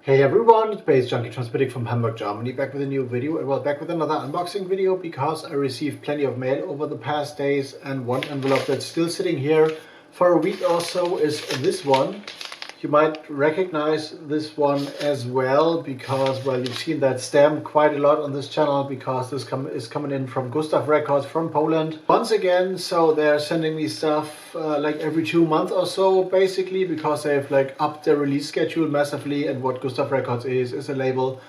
Hey everyone, it's baze.djunkiii transmitting from Hamburg, Germany, back with a new video, and well, back with another unboxing video because I received plenty of mail over the past days, and one envelope that's still sitting here for a week or so is this one. You might recognize this one as well because, well, you've seen that stamp quite a lot on this channel because this is coming in from GUSSTAFF Records from Poland. Once again, so they're sending me stuff like every 2 months or so, basically, because they've like upped their release schedule massively. And what GUSSTAFF Records is a label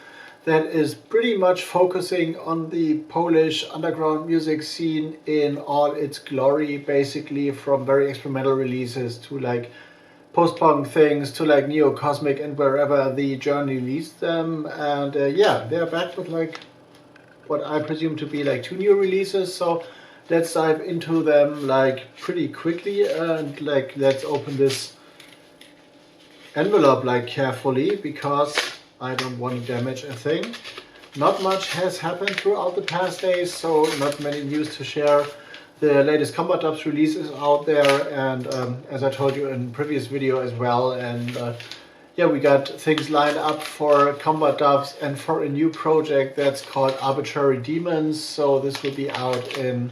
that is pretty much focusing on the Polish underground music scene in all its glory, basically, from very experimental releases to like post-punk things to like neo-cosmic and wherever the journey leads them. And yeah, they're back with like what I presume to be like 2 new releases, so let's dive into them like pretty quickly. And like, let's open this envelope like carefully because I don't want to damage a thing. Not much has happened throughout the past days, so not many news to share. The latest Combat Dubs release is out there, and as I told you in previous video as well, and yeah, we got things lined up for Combat Dubs and for a new project that's called Arbitrary Demons. So this will be out in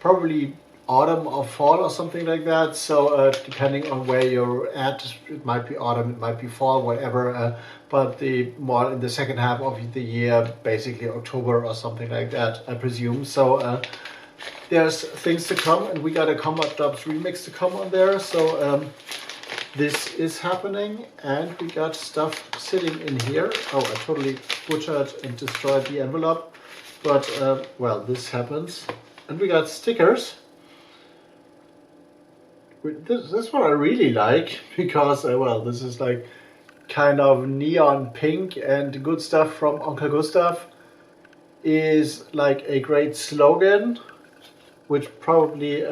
probably autumn or fall or something like that. So depending on where you're at, it might be autumn, it might be fall, whatever, but the more in the second half of the year, basically October or something like that, I presume. So there's things to come, and we got a Combat Dubs remix to come on there, so this is happening. And we got stuff sitting in here. Oh, I totally butchered and destroyed the envelope, but well, this happens. And we got stickers. This is what I really like because well, this is like kind of neon pink, and good stuff from Uncle Gustav is like a great slogan, which probably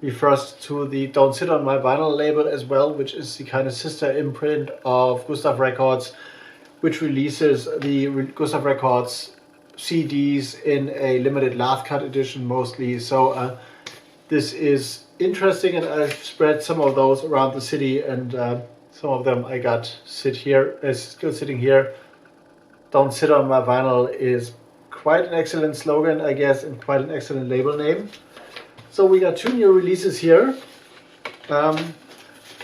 refers to the Don't Sit on My Vinyl label as well, which is the kind of sister imprint of GUSSTAFF Records, which releases the GUSSTAFF Records CDs in a limited last cut edition mostly. So this is interesting, and I've spread some of those around the city, and some of them I got still sitting here. Don't Sit on My Vinyl is quite an excellent slogan, I guess, and quite an excellent label name. So we got 2 new releases here.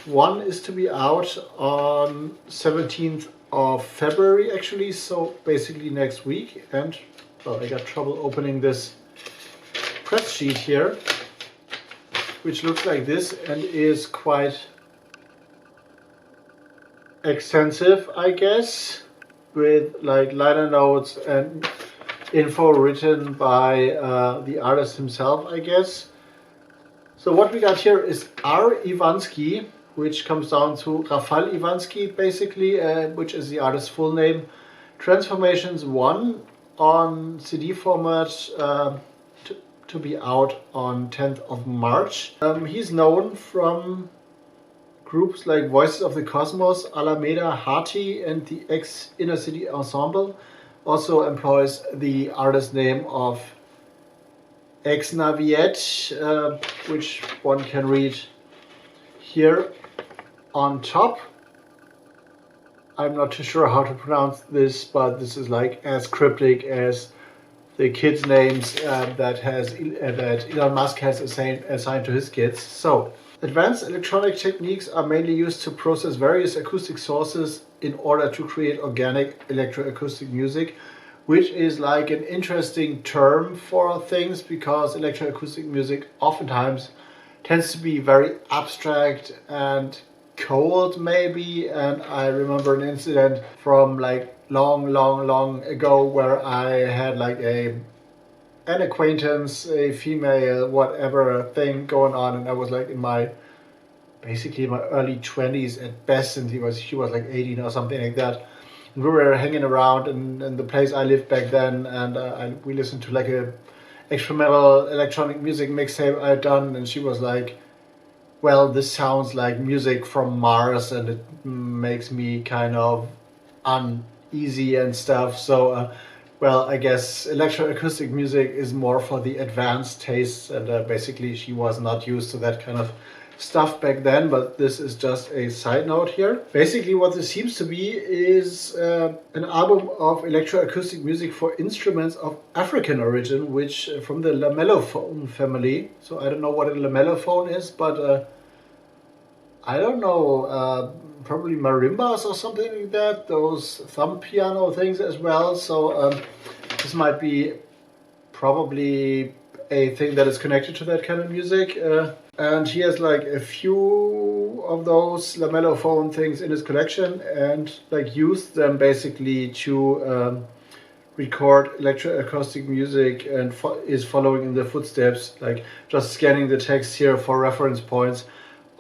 One is to be out on 17th of February actually, so basically next week. And well, I got trouble opening this press sheet here, which looks like this and is quite extensive, I guess, with like liner notes and info written by the artist himself, I guess. So what we got here is R. Iwanski, which comes down to Rafal Iwanski, basically, which is the artist's full name. Transformations 1 on CD format, to be out on 10th of March. He's known from groups like Voices of the Cosmos, Alameda, Hati, and the X Inner City Ensemble. Also employs the artist name of Exnaviet, which one can read here on top. I'm not too sure how to pronounce this, but this is like as cryptic as the kids' names that Elon Musk has assigned to his kids. So, advanced electronic techniques are mainly used to process various acoustic sources in order to create organic electroacoustic music, which is like an interesting term for things because electroacoustic music oftentimes tends to be very abstract and cold maybe. And I remember an incident from like long ago where I had like an acquaintance, a female whatever thing going on, and I was like in my basically my early 20s at best, and she was like 18 or something like that. And we were hanging around in the place I lived back then, and we listened to like a experimental electronic music mixtape I had done, and she was like, well, this sounds like music from Mars and it makes me kind of uneasy and stuff. So well, I guess electroacoustic music is more for the advanced tastes, and basically she was not used to that kind of stuff back then, but this is just a side note here. Basically what this seems to be is an album of electroacoustic music for instruments of African origin, which from the lamellophone family. So I don't know what a lamellophone is, but I don't know, probably marimbas or something like that, those thumb piano things as well. So this might be probably a thing that is connected to that kind of music. And he has like a few of those lamellophone things in his collection and like used them basically to record electroacoustic music and is following in the footsteps, like just scanning the text here for reference points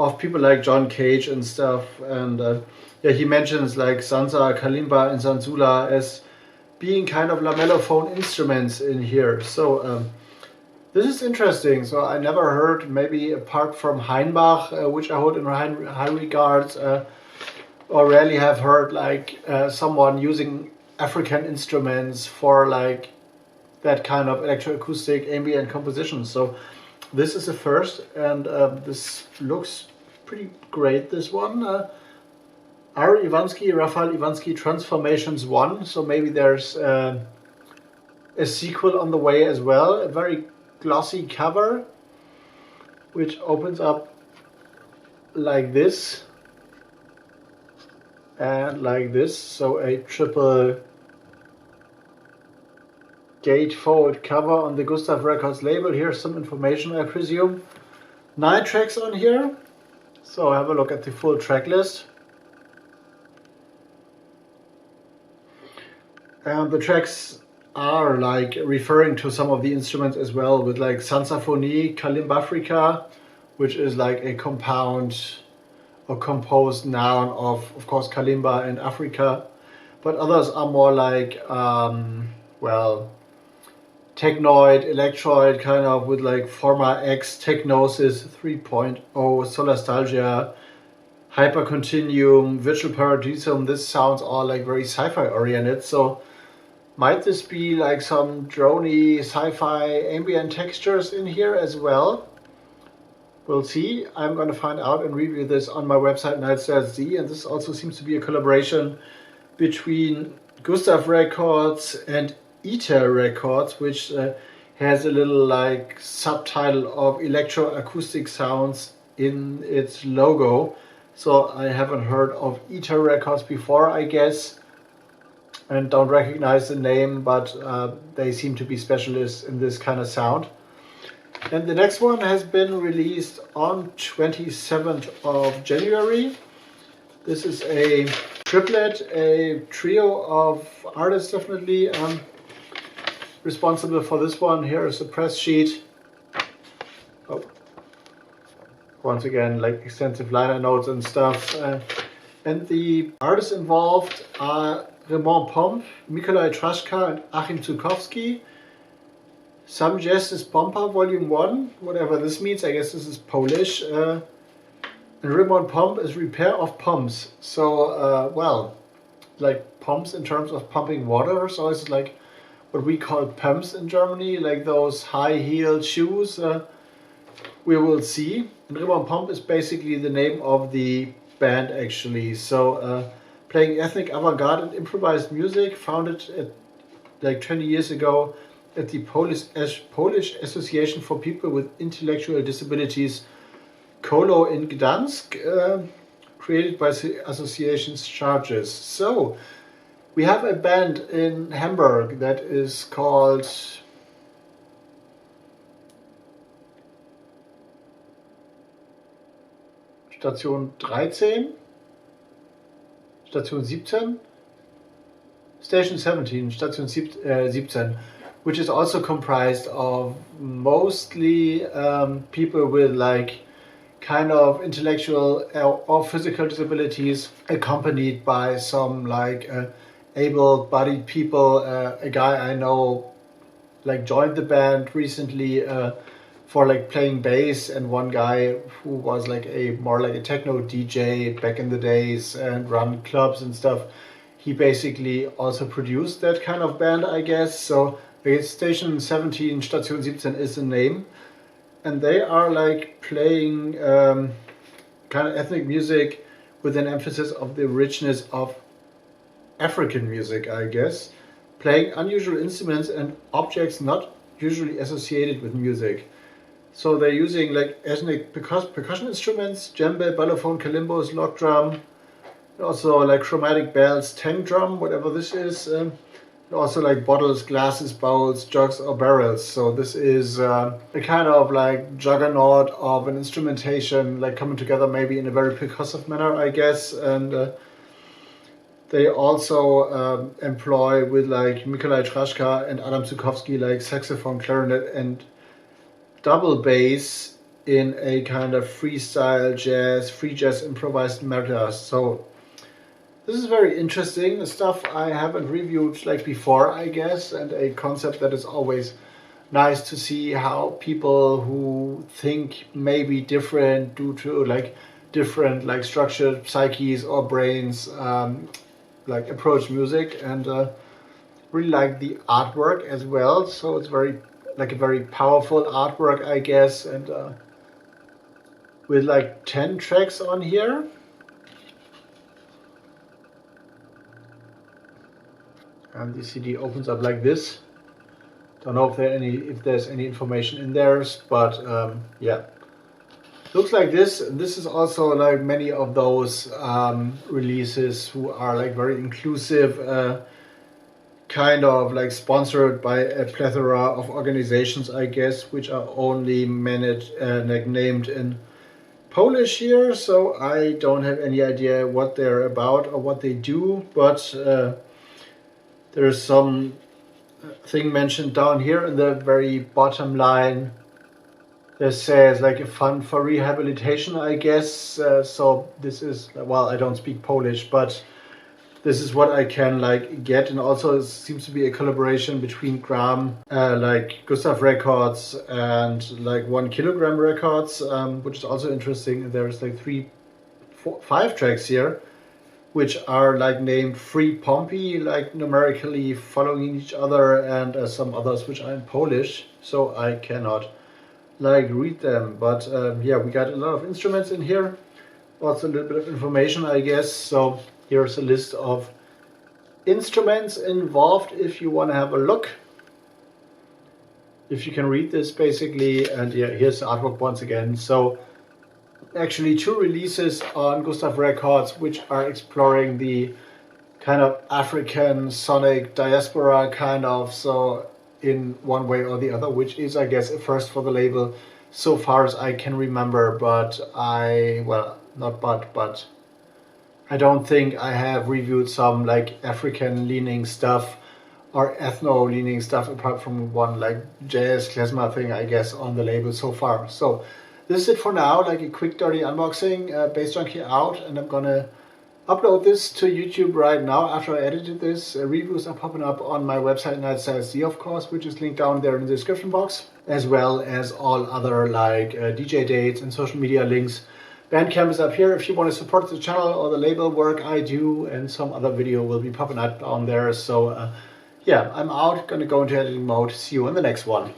of people like John Cage and stuff. And yeah, he mentions like sansa, kalimba and zanzula as being kind of lamellophone instruments in here. So this is interesting. So I never heard, maybe apart from Heinbach, which I hold in high regards, or rarely have heard like someone using African instruments for like that kind of electroacoustic ambient composition. So this is the first, and this looks pretty great, this one. R. Ivansky, Raphael Ivansky Transformations 1. So maybe there's a sequel on the way as well. A very glossy cover, which opens up like this and like this. So a triple gatefold cover on the Gustaff Records label. Here's some information, I presume. 9 tracks on here. So have a look at the full track list. And the tracks are like referring to some of the instruments as well, with like sansaphonie, kalimbafrika, which is like a compound or composed noun of course kalimba and Africa. But others are more like well, technoid, electroid, kind of with like Forma X, Technosis 3.0, Solastalgia, Hypercontinuum, Virtual Paradisum. This sounds all like very sci-fi oriented. So might this be like some droney sci-fi ambient textures in here as well? We'll see. I'm going to find out and review this on my website Nachtasyl, and this also seems to be a collaboration between Gustaff Records and BETA Records, which has a little like subtitle of electroacoustic sounds in its logo. So I haven't heard of BETA Records before, I guess, and don't recognize the name, but they seem to be specialists in this kind of sound. And the next one has been released on 27th of January. This is a triplet, a trio of artists definitely responsible for this one. Here is a press sheet. Oh. Once again, like extensive liner notes and stuff. And the artists involved are Raymond Pomp, Mikołaj Traszka and Achim Zukowski. Some Jazz is Pompa Volume 1, whatever this means. I guess this is Polish. And Raymond Pomp is Repair of Pumps. So, well, like pumps in terms of pumping water. So it's like what we call pumps in Germany, like those high-heeled shoes. We will see. And Raymond Pomp is basically the name of the band, actually. So, playing ethnic avant-garde and improvised music, founded at like 20 years ago at the Polish Association for People with Intellectual Disabilities, Kolo in Gdansk, created by the association's charges. So we have a band in Hamburg that is called Station 13, Station 17, Station 17, Station 17, which is also comprised of mostly people with like kind of intellectual or physical disabilities, accompanied by some like able-bodied people. A guy I know like joined the band recently for like playing bass, and one guy who was like more like a techno DJ back in the days and run clubs and stuff. He basically also produced that kind of band, I guess. So Station 17, Station 17 is the name. and they are like playing kind of ethnic music with an emphasis of the richness of African music, I guess, playing unusual instruments and objects not usually associated with music. So they're using like ethnic percussion instruments, djembe, balafon, kalimbos, log drum, also like chromatic bells, tank drum, whatever this is, also like bottles, glasses, bowls, jugs or barrels. So this is a kind of like juggernaut of an instrumentation like coming together maybe in a very percussive manner, I guess. And they also employ with like Mikolaj Trashka and Adam Zukovsky like saxophone, clarinet and double bass in a kind of freestyle jazz, free jazz improvised matter. So this is very interesting stuff I haven't reviewed like before, I guess, and a concept that is always nice to see how people who think maybe different due to like different like structured psyches or brains like approach music, and really like the artwork as well. So it's very like a very powerful artwork, I guess, and with like 10 tracks on here. And the CD opens up like this. Don't know if there's any information in there, but yeah, looks like this. And this is also like many of those releases who are like very inclusive, kind of like sponsored by a plethora of organizations, I guess, which are only managed like named in Polish here. So I don't have any idea what they're about or what they do, but there's some thing mentioned down here in the very bottom line that says like a fund for rehabilitation, I guess. So this is, well, I don't speak Polish, but this is what I can like get. And also it seems to be a collaboration between Graham, like GUSSTAFF Records and like 1 Kilogram Records, which is also interesting. There's like 5 tracks here, which are like named Free Pompey, like numerically following each other, and some others which are in Polish, so I cannot like read them. But yeah, we got a lot of instruments in here, also a little bit of information, I guess. So here's a list of instruments involved if you want to have a look, if you can read this basically. And yeah, here's the artwork once again. So actually 2 releases on GUSSTAFF Records which are exploring the kind of African sonic diaspora kind of, so in one way or the other, which is, I guess, a first for the label so far as I can remember. But I don't think I have reviewed some like African leaning stuff or ethno leaning stuff apart from one like jazz klezmer thing, I guess, on the label so far. So this is it for now, like a quick dirty unboxing. BAZE.JUNKII out, and I'm gonna upload this to YouTube right now after I edited this. Reviews are popping up on my website, Nachtasyl, of course, which is linked down there in the description box, as well as all other like DJ dates and social media links. BANDCAMP is up here if you want to support the channel or the label work I do, and some other video will be popping up down there. So yeah, I'm out, gonna go into editing mode. See you in the next one.